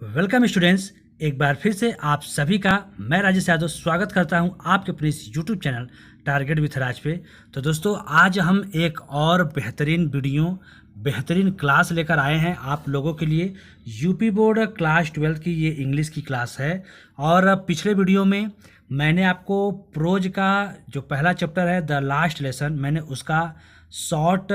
Welcome students, एक बार फिर से आप सभी का मैं राजेश यादव स्वागत करता हूं आपके अपने इस यूट्यूब चैनल टारगेट विथ राज पे। तो दोस्तों, आज हम एक और बेहतरीन क्लास लेकर आए हैं आप लोगों के लिए। यूपी बोर्ड क्लास 12 की ये इंग्लिश की क्लास है। और पिछले वीडियो में मैंने आपको प्रोज का जो पहला चैप्टर है द लास्ट लेसन, मैंने उसका शॉर्ट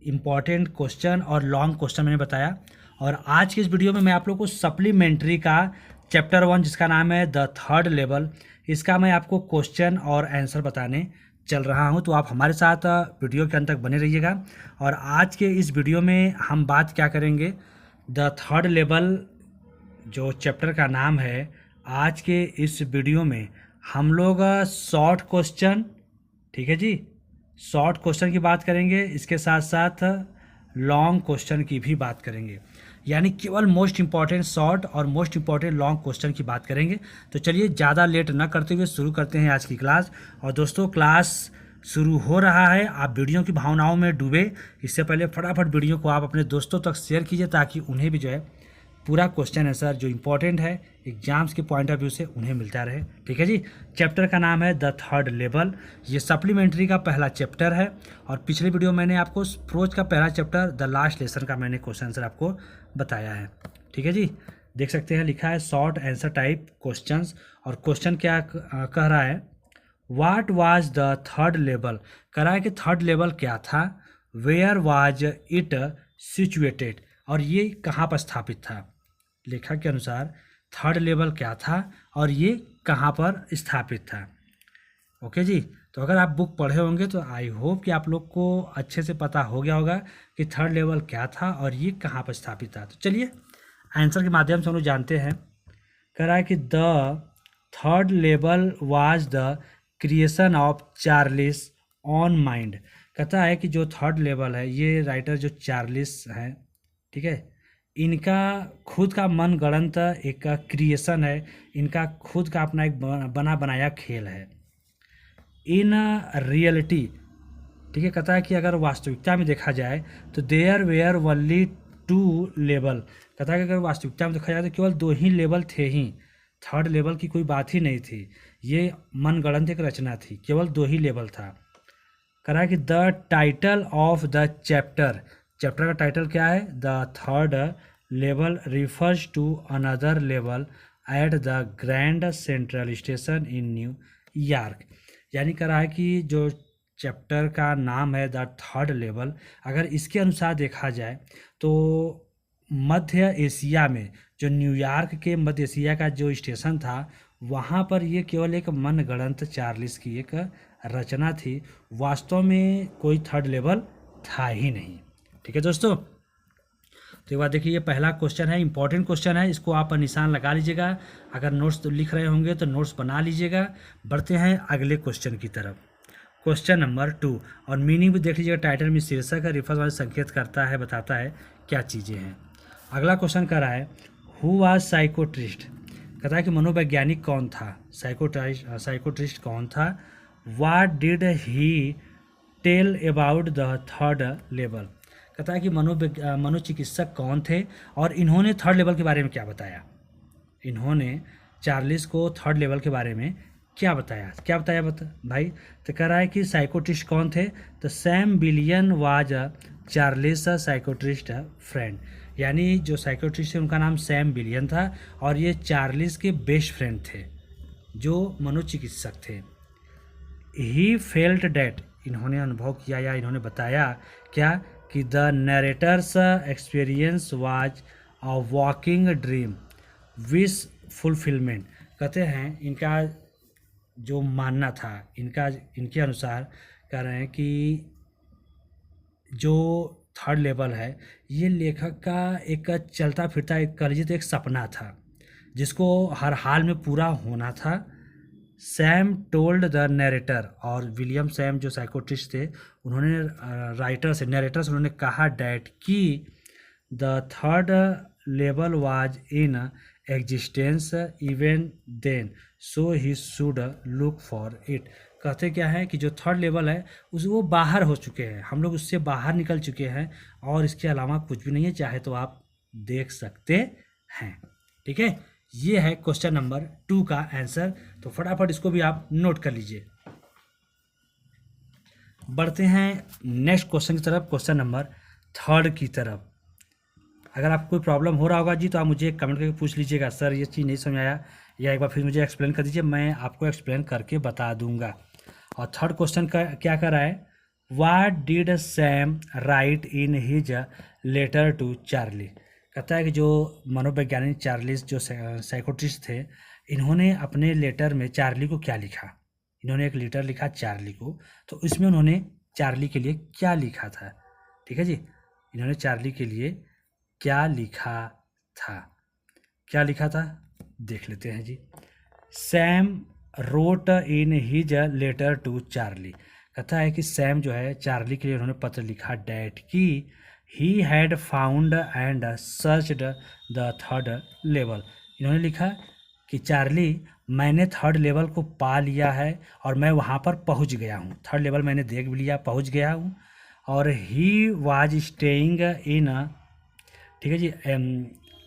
इम्पॉर्टेंट क्वेश्चन और लॉन्ग क्वेश्चन मैंने बताया। और आज की इस वीडियो में मैं आप लोग को सप्लीमेंट्री का चैप्टर 1 जिसका नाम है द थर्ड लेवल, इसका मैं आपको क्वेश्चन और आंसर बताने चल रहा हूं। तो आप हमारे साथ वीडियो के अंत तक बने रहिएगा। और आज के इस वीडियो में हम बात क्या करेंगे, द थर्ड लेवल जो चैप्टर का नाम है। आज के इस वीडियो में हम लोग शॉर्ट क्वेश्चन, ठीक है जी, शॉर्ट क्वेश्चन की बात करेंगे, इसके साथ साथ लॉन्ग क्वेश्चन की भी बात करेंगे। यानी केवल मोस्ट इंपॉर्टेंट शॉर्ट और मोस्ट इंपॉर्टेंट लॉन्ग क्वेश्चन की बात करेंगे। तो चलिए ज़्यादा लेट न करते हुए शुरू करते हैं आज की क्लास। और दोस्तों, क्लास शुरू हो रहा है, आप वीडियो की भावनाओं में डूबे इससे पहले फटाफट वीडियो को आप अपने दोस्तों तक शेयर कीजिए ताकि उन्हें भी जो है पूरा क्वेश्चन आंसर जो इंपॉर्टेंट है एग्जाम्स के पॉइंट ऑफ व्यू से उन्हें मिलता रहे। ठीक है जी। चैप्टर का नाम है द थर्ड लेवल। ये सप्लीमेंट्री का पहला चैप्टर है। और पिछले वीडियो मैंने आपको प्रोज का पहला चैप्टर द लास्ट लेसन का मैंने क्वेश्चन आंसर आपको बताया है। ठीक है जी। देख सकते हैं लिखा है शॉर्ट आंसर टाइप क्वेश्चंस। और क्वेश्चन क्या कह रहा है, what was the third level. कह रहा है कि थर्ड लेवल क्या था, वेयर वाज इट सिचुएटेड, और ये कहाँ पर स्थापित था। लेखक के अनुसार थर्ड लेवल क्या था और ये कहाँ पर स्थापित था। ओके जी। तो अगर आप बुक पढ़े होंगे तो आई होप कि आप लोग को अच्छे से पता हो गया होगा कि थर्ड लेवल क्या था और ये कहाँ पर स्थापित था। तो चलिए आंसर के माध्यम से हम लोग जानते हैं। कह रहा है कि the third level was the creation of Charles on mind. कहता है कि जो थर्ड लेवल है, ये राइटर जो चार्लिस हैं, ठीक है, इनका खुद का मन गढ़ंत एक क्रिएशन है, इनका खुद का अपना एक बना बनाया खेल है इन रियलिटी। ठीक है, कहता है कि अगर वास्तविकता में देखा जाए तो देयर वेयर ओनली 2 लेवल। कहता है कि अगर वास्तविकता में देखा जाए तो केवल 2 ही लेवल थे ही, थर्ड लेवल की कोई बात ही नहीं थी, ये मन गढ़ंत एक रचना थी, केवल 2 ही लेवल था। कह रहा है कि the title of the chapter, chapter का टाइटल क्या है, the third level refers to another level at the grand central station in New York. यानी कह रहा है कि जो चैप्टर का नाम है द थर्ड लेवल, अगर इसके अनुसार देखा जाए तो मध्य एशिया में जो न्यूयॉर्क के मध्य एशिया का जो स्टेशन था, वहाँ पर ये केवल एक मनगढ़ंत चार्लिस की एक रचना थी, वास्तव में कोई थर्ड लेवल था ही नहीं। ठीक है दोस्तों। तो एक बार देखिए, ये पहला क्वेश्चन है, इंपॉर्टेंट क्वेश्चन है, इसको आप निशान लगा लीजिएगा। अगर नोट्स तो लिख रहे होंगे तो नोट्स बना लीजिएगा। बढ़ते हैं अगले क्वेश्चन की तरफ। क्वेश्चन नंबर 2, और मीनिंग भी देख लीजिएगा। टाइटल में शीर्षक है, रेफरेंस वाले संकेत करता है, बताता है क्या चीज़ें हैं। अगला क्वेश्चन कर रहा है हु वाज साइकोट्रिस्ट। कहता है कि मनोवैज्ञानिक कौन था, साइकोट्रिस्ट कौन था। What did he tell about the third level. कहता है कि मनोचिकित्सक कौन थे और इन्होंने थर्ड लेवल के बारे में क्या बताया। इन्होंने चार्लिस को थर्ड लेवल के बारे में क्या बताया भाई। तो कह रहा है कि साइकोट्रिस्ट कौन थे, तो Sam billion was Charles साइकोट्रिस्ट friend. यानी जो साइकोट्रिस्ट थे उनका नाम सैम बिलियन था और ये चार्लिस के बेस्ट फ्रेंड थे जो मनोचिकित्सक थे। ही फेल्ट डैट, इन्होंने अनुभव किया या इन्होंने बताया क्या, कि the narrator's experience was a walking dream wish fulfilment. कहते हैं इनका जो मानना था, इनके अनुसार कह रहे हैं कि जो थर्ड लेवल है ये लेखक का एक चलता फिरता एक कल्पित एक सपना था जिसको हर हाल में पूरा होना था। सैम टोल्ड द नरेटर, और विलियम सैम जो साइकोट्रिस्ट थे उन्होंने नरेटर से उन्होंने कहा डैट कि the third level was in existence even then so he should look for it. कहते क्या है कि जो थर्ड लेवल है वो बाहर हो चुके हैं, हम लोग उससे बाहर निकल चुके हैं और इसके अलावा कुछ भी नहीं है, चाहे तो आप देख सकते हैं। ठीक है, ये है क्वेश्चन नंबर 2 का आंसर। तो फटाफट इसको भी आप नोट कर लीजिए। बढ़ते हैं नेक्स्ट क्वेश्चन की तरफ, क्वेश्चन नंबर 3 की तरफ। अगर आपको कोई प्रॉब्लम हो रहा होगा जी तो आप मुझे कमेंट करके पूछ लीजिएगा, सर ये चीज़ नहीं समझ आया, या एक बार फिर मुझे एक्सप्लेन कर दीजिए, मैं आपको एक्सप्लेन करके बता दूंगा। और थर्ड क्वेश्चन का क्या कर रहा है, what did Sam write in his letter to Charlie. कहता है कि जो मनोवैज्ञानिक चार्लिस जो साइकोट्रिस्ट थे, इन्होंने अपने लेटर में चार्ली को क्या लिखा। इन्होंने एक लेटर लिखा चार्ली को, तो इसमें उन्होंने चार्ली के लिए क्या लिखा था। ठीक है जी, इन्होंने चार्ली के लिए क्या लिखा था, क्या लिखा था देख लेते हैं जी। Sam wrote in his letter to Charlie. कहता है कि सैम जो है चार्ली के लिए उन्होंने पत्र लिखा डैट कि he had found and searched the third level. इन्होंने लिखा कि चार्ली, मैंने थर्ड लेवल को पा लिया है और मैं वहाँ पर पहुँच गया हूँ, थर्ड लेवल मैंने देख भी लिया, पहुँच गया हूँ। और ही वाज स्टेइंग इन, ठीक है जी,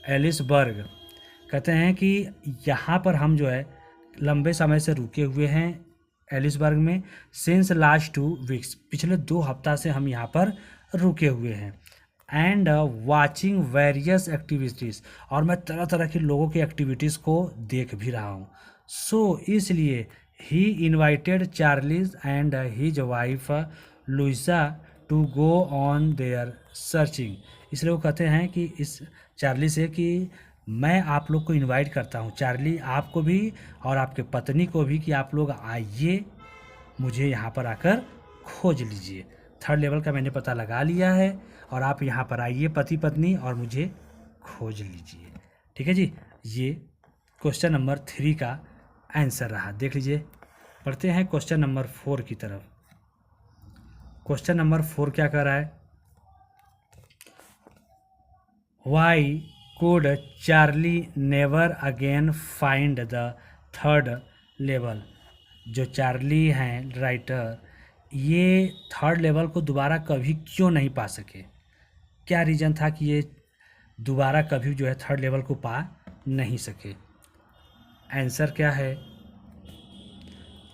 एलिसबर्ग। कहते हैं कि यहाँ पर हम जो है लंबे समय से रुके हुए हैं एलिसबर्ग में, सिंस लास्ट 2 वीक्स, पिछले 2 हफ्ता से हम यहाँ पर रुके हुए हैं। एंड वाचिंग वेरियस एक्टिविटीज़, और मैं तरह तरह के लोगों की एक्टिविटीज़ को देख भी रहा हूँ। सो इसलिए he invited Charlie's and his wife Louisa to go on there searching. इसलिए वो कहते हैं कि इस चार्ली से कि मैं आप लोग को इनवाइट करता हूँ, चार्ली आपको भी और आपके पत्नी को भी, कि आप लोग आइए, मुझे यहाँ पर आकर खोज लीजिए। थर्ड लेवल का मैंने पता लगा लिया है और आप यहाँ पर आइए पति पत्नी और मुझे खोज लीजिए। ठीक है जी, ये क्वेश्चन नंबर 3 का आंसर रहा। देख लीजिए, पढ़ते हैं क्वेश्चन नंबर 4 की तरफ। क्वेश्चन नंबर 4 क्या कर रहा है, why could Charlie never again find the third level. जो चार्ली हैं राइटर, ये थर्ड लेवल को दोबारा कभी क्यों नहीं पा सके, क्या रीज़न था कि ये दोबारा कभी जो है थर्ड लेवल को पा नहीं सके। आंसर क्या है,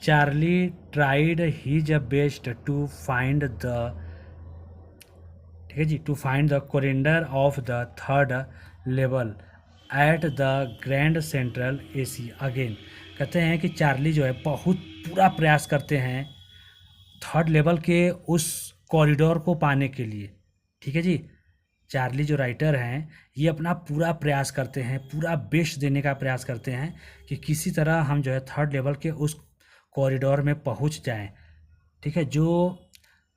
Charlie tried his best to find the, ठीक है जी, to find the coriander of the third level at the grand central AC again. कहते हैं कि चार्ली जो है बहुत पूरा प्रयास करते हैं थर्ड लेवल के उस कॉरिडोर को पाने के लिए। ठीक है जी, चार्ली जो राइटर हैं ये अपना पूरा प्रयास करते हैं, पूरा बेस्ट देने का प्रयास करते हैं कि किसी तरह हम जो है थर्ड लेवल के उस कॉरिडोर में पहुंच जाएं। ठीक है, जो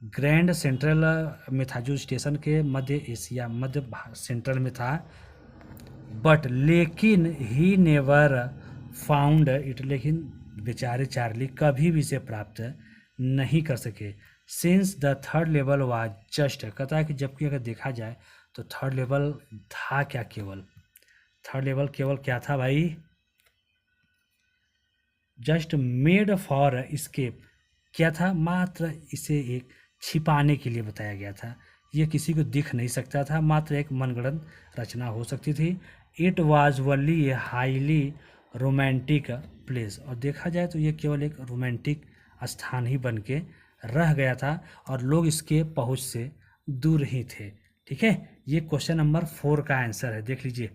ग्रैंड सेंट्रल में था, जो स्टेशन के मध्य एशिया मध्य सेंट्रल में था, बट लेकिन ही नेवर फाउंड इट, लेकिन बेचारे चार्ली कभी भी इसे प्राप्त नहीं कर सके। Since the third level was just, कहता है कि जबकि अगर देखा जाए तो थर्ड लेवल था क्या, केवल थर्ड लेवल केवल क्या था भाई, जस्ट मेड फॉर एस्केप। क्या था, मात्र इसे एक छिपाने के लिए बताया गया था, ये किसी को दिख नहीं सकता था, मात्र एक मनगढ़ंत रचना हो सकती थी। It was only a highly romantic place, और देखा जाए तो ये केवल एक रोमांटिक स्थान ही बन के रह गया था और लोग इसके पहुंच से दूर ही थे। ठीक है, ये क्वेश्चन नंबर 4 का आंसर है। देख लीजिए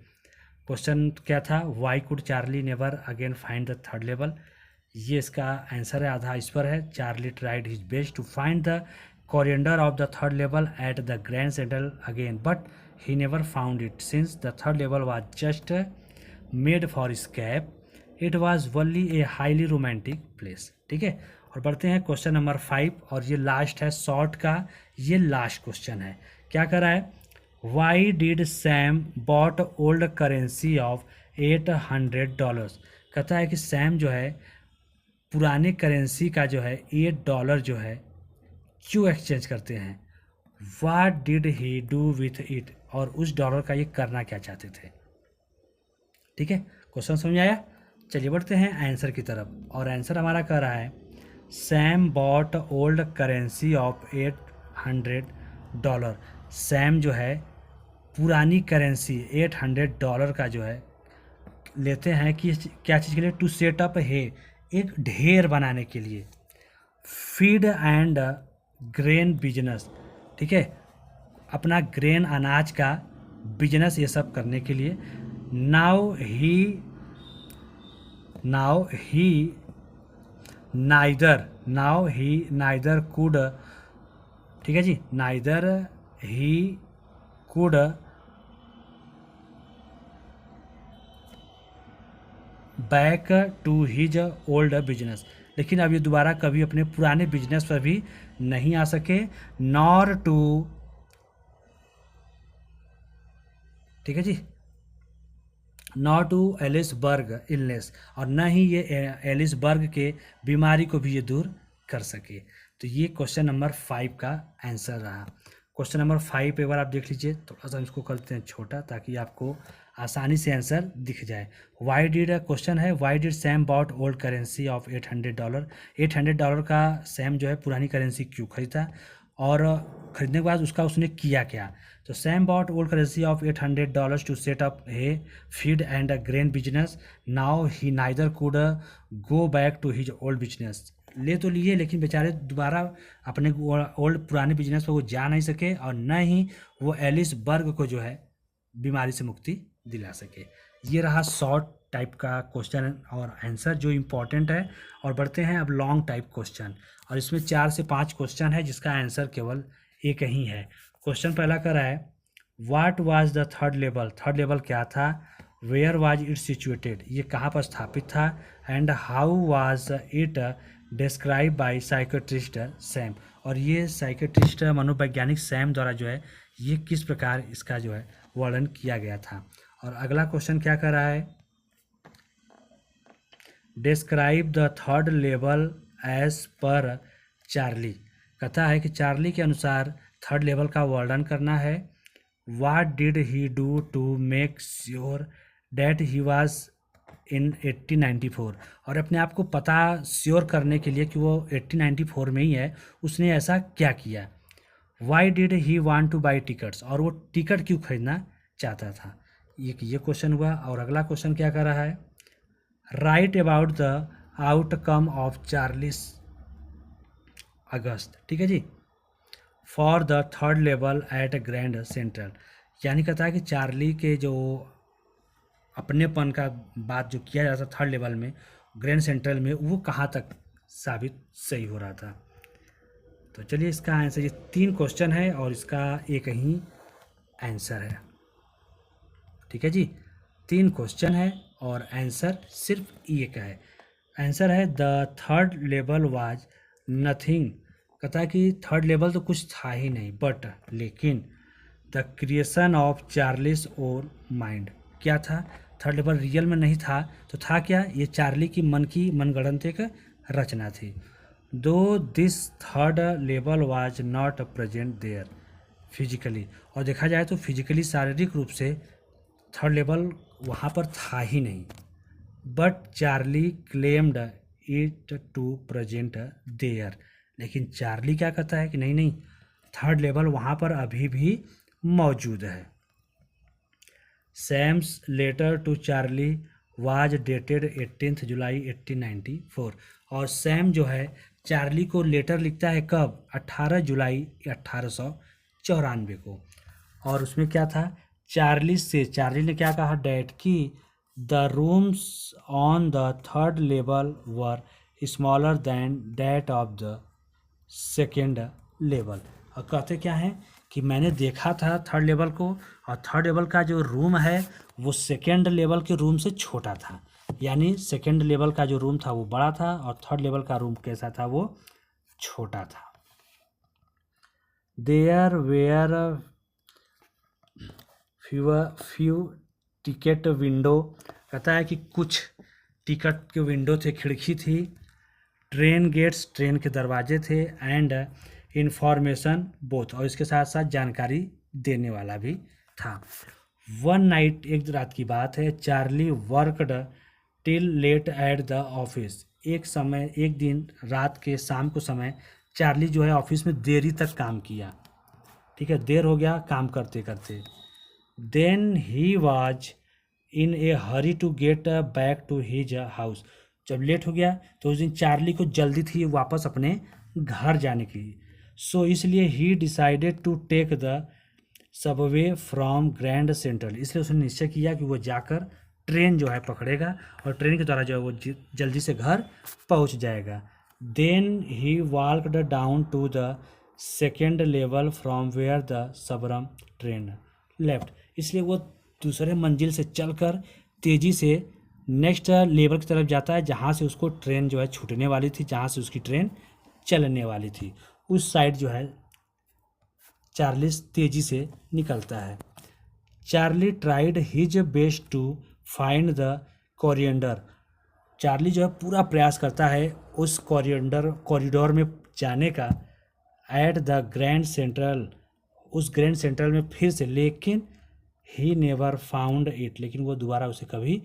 क्वेश्चन क्या था, why could Charlie never again find the third level, ये इसका आंसर है, आधा इस पर है। Charlie tried his best to find the corridor of the third level at the Grand Central again, but he never found it since the third level was just made for escape. It was only a highly romantic place. ठीक है, और बढ़ते हैं question number 5, और ये last है short का, ये लास्ट क्वेश्चन है। क्या कर रहा है, why did Sam bought old currency of $800। कहता है कि सैम जो है पुराने करेंसी का जो है $8 जो है क्यों एक्सचेंज करते हैं। What did he do with it, और उस डॉलर का ये करना क्या चाहते थे। ठीक है, क्वेश्चन समझ आया। चलिए बढ़ते हैं आंसर की तरफ, और आंसर हमारा कह रहा है Sam bought old currency of $800। Sam जो है पुरानी करेंसी $800 का जो है लेते हैं कि क्या चीज़ के लिए, टू सेट अप है, एक ढेर बनाने के लिए, फीड एंड ग्रेन बिजनेस, ठीक है, अपना ग्रेन अनाज का बिजनेस ये सब करने के लिए। नाउ ही नाइदर कुड, ठीक है जी, neither he could back to his old business, लेकिन अब ये दोबारा कभी अपने पुराने बिजनेस पर भी नहीं आ सके। नॉर टू, ठीक है जी, नॉट टू एलिसबर्ग इलनेस, और न ही ये एलिसबर्ग के बीमारी को भी ये दूर कर सके। तो ये क्वेश्चन नंबर 5 का आंसर रहा। क्वेश्चन नंबर 5 एक बार आप देख लीजिए, थोड़ा सा इसको करते हैं छोटा ताकि आपको आसानी से आंसर दिख जाए। वाई डिड, क्वेश्चन है why did Sam bought old currency of $800, $800 का सैम जो है पुरानी करेंसी क्यों खरीदा, और खरीदने के बाद उसका उसने किया क्या। तो Sam bought old currency of $800 to set up a feed and a grain business, now he neither could go back to his old business. ले तो लिए लेकिन बेचारे दोबारा अपने ओल्ड पुराने बिजनेस पर वो जा नहीं सके, और न ही वो एलिसबर्ग को जो है बीमारी से मुक्ति दिला सके। ये रहा शॉर्ट टाइप का क्वेश्चन और आंसर जो इम्पोर्टेंट है। और बढ़ते हैं अब लॉन्ग टाइप क्वेश्चन, और इसमें 4 से 5 क्वेश्चन है जिसका आंसर केवल एक ही है। क्वेश्चन पहला कर रहा है, what was the third level, third level क्या था, वेयर वाज इट सिचुएटेड, ये कहाँ पर स्थापित था, and how was it describe by psychiatrist Sam, और ये साइकेट्रिस्ट मनोवैज्ञानिक सैम द्वारा जो है ये किस प्रकार इसका जो है वर्णन किया गया था। और अगला क्वेश्चन क्या कर रहा है, describe the third level as per Charlie, कहता है कि चार्ली के अनुसार थर्ड लेवल का वर्णन करना है। What did he do to make sure that he was in 1894, और अपने आप को पता श्योर करने के लिए कि वो 1894 में ही है, उसने ऐसा क्या किया। Why did he want two by tickets, और वो टिकट क्यों खरीदना चाहता था। ये क्वेश्चन हुआ। और अगला क्वेश्चन क्या कर रहा है, right about the outcome of 40 August, ठीक है जी, for the third level at Grand Central, यानी कहता है कि चार्ली के जो अपनेपन का बात जो किया जाता थर्ड लेवल में ग्रैंड सेंट्रल में, वो कहाँ तक साबित सही हो रहा था। तो चलिए इसका आंसर, ये 3 क्वेश्चन है और इसका एक ही आंसर है, ठीक है जी, 3 क्वेश्चन है और आंसर सिर्फ एक है। आंसर है the third level was nothing, कहता है कि थर्ड लेवल तो कुछ था ही नहीं, बट लेकिन द क्रिएशन ऑफ चार्लिस और माइंड, क्या था, थर्ड लेवल रियल में नहीं था तो था क्या, ये चार्ली की मनगढ़ंत एक रचना थी। Though this third level was not present there physically, और देखा जाए तो फिजिकली शारीरिक रूप से थर्ड लेवल वहाँ पर था ही नहीं, but Charlie claimed it to present there, लेकिन चार्ली क्या कहता है कि नहीं नहीं, थर्ड लेवल वहाँ पर अभी भी मौजूद है। Sam's letter to Charlie was dated 18 July 1894, और सैम जो है चार्ली को लेटर लिखता है कब, 18 जुलाई 1894 को, और उसमें क्या था, चार्ली ने क्या कहा, डैट की the rooms on the third level were smaller than that of the second level, और कहते क्या है कि मैंने देखा था थर्ड लेवल को, और थर्ड लेवल का जो रूम है वो सेकेंड लेवल के रूम से छोटा था, यानी सेकेंड लेवल का जो रूम था वो बड़ा था और थर्ड लेवल का रूम कैसा था, वो छोटा था। There were few ticket window, कहता है कि कुछ टिकट के विंडो थे, खिड़की थी, ट्रेन गेट्स, ट्रेन के दरवाजे थे, एंड इंफॉर्मेशन बोथ, और इसके साथ साथ जानकारी देने वाला भी था। वन नाइट, एक रात की बात है, Charlie worked till late at the office, एक दिन रात के शाम को समय चार्ली जो है ऑफिस में देरी तक काम किया, ठीक है, देर हो गया काम करते करते। Then he was in a hurry to get back to his house. जब लेट हो गया तो उस दिन चार्ली को जल्दी थी वापस अपने घर जाने की। सो इसलिए he decided to take the subway from Grand Central. इसलिए उसने निश्चय किया कि वो जाकर ट्रेन जो है पकड़ेगा और ट्रेन के द्वारा जो है वो जल्दी से घर पहुंच जाएगा। Then he walked down to the second level from where the subway train left. इसलिए वो दूसरे मंजिल से चलकर तेज़ी से नेक्स्ट लेवल की तरफ जाता है जहाँ से उसको ट्रेन जो है छूटने वाली थी, जहाँ से उसकी ट्रेन चलने वाली थी। उस साइड जो है चार्लिस तेज़ी से निकलता है। Charlie tried his best to find the corridor. Charlie जो है पूरा प्रयास करता है उस कॉरिडोर में जाने का। एट द ग्रैंड सेंट्रल, उस ग्रैंड सेंट्रल में फिर से, लेकिन ही नेवर फाउंड इट, लेकिन वो दोबारा उसे कभी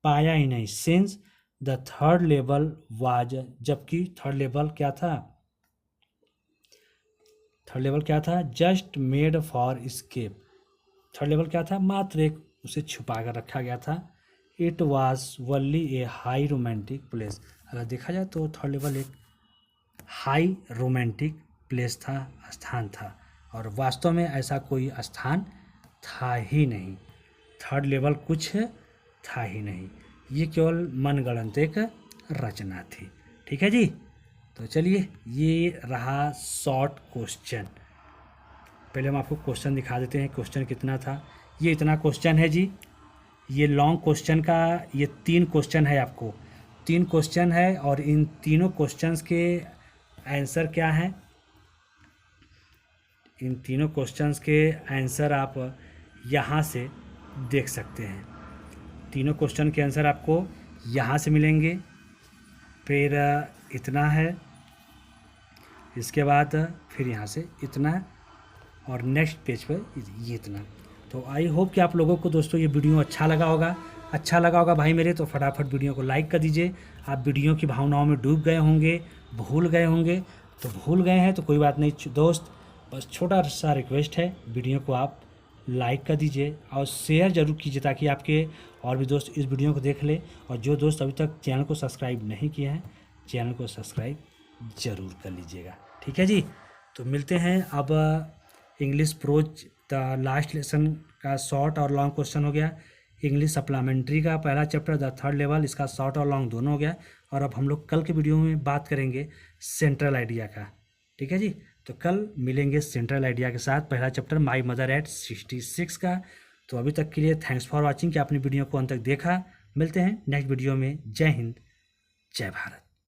पाया ही नहीं। Since the third level was, जबकि थर्ड लेवल क्या था, थर्ड लेवल क्या था, just made for escape. Third level क्या था, मात्र एक उसे छुपा कर रखा गया था। It was only A high romantic place. अगर देखा जाए तो थर्ड लेवल एक हाई रोमांटिक प्लेस था, स्थान था, और वास्तव में ऐसा कोई स्थान था ही नहीं। थर्ड लेवल कुछ था ही नहीं, ये केवल मनगढ़ंत एक रचना थी। ठीक है जी, तो चलिए ये रहा शॉर्ट क्वेश्चन। पहले हम आपको क्वेश्चन दिखा देते हैं, क्वेश्चन कितना था। ये इतना क्वेश्चन है जी। ये लॉन्ग क्वेश्चन का ये 3 क्वेश्चन है, आपको 3 क्वेश्चन है, और इन तीनों क्वेश्चंस के आंसर क्या हैं, इन तीनों क्वेश्चंस के आंसर आप यहाँ से देख सकते हैं। तीनों क्वेश्चन के आंसर आपको यहाँ से मिलेंगे। फिर इतना है, इसके बाद फिर यहाँ से इतना, और नेक्स्ट पेज पर ये इतना। तो आई होप कि आप लोगों को दोस्तों ये वीडियो अच्छा लगा होगा भाई मेरे। तो फटाफट वीडियो को लाइक कर दीजिए। आप वीडियो की भावनाओं में डूब गए होंगे, भूल गए होंगे, तो भूल गए हैं तो कोई बात नहीं दोस्त, बस छोटा सा रिक्वेस्ट है, वीडियो को आप लाइक कर दीजिए और शेयर ज़रूर कीजिए ताकि आपके और भी दोस्त इस वीडियो को देख ले। और जो दोस्त अभी तक चैनल को सब्सक्राइब नहीं किए हैं, चैनल को सब्सक्राइब ज़रूर कर लीजिएगा। ठीक है जी, तो मिलते हैं अब English pros the last lesson का शॉर्ट और लॉन्ग क्वेश्चन हो गया। इंग्लिश सप्लीमेंट्री का पहला चैप्टर द थर्ड लेवल, इसका शॉर्ट और लॉन्ग दोनों हो गया। और अब हम लोग कल के वीडियो में बात करेंगे सेंट्रल आइडिया का। ठीक है जी, तो कल मिलेंगे सेंट्रल आइडिया के साथ, पहला चैप्टर माई मदर एट 66 का। तो अभी तक के लिए थैंक्स फॉर वॉचिंग कि आपने वीडियो को अंत तक देखा। मिलते हैं नेक्स्ट वीडियो में। जय हिंद, जय भारत।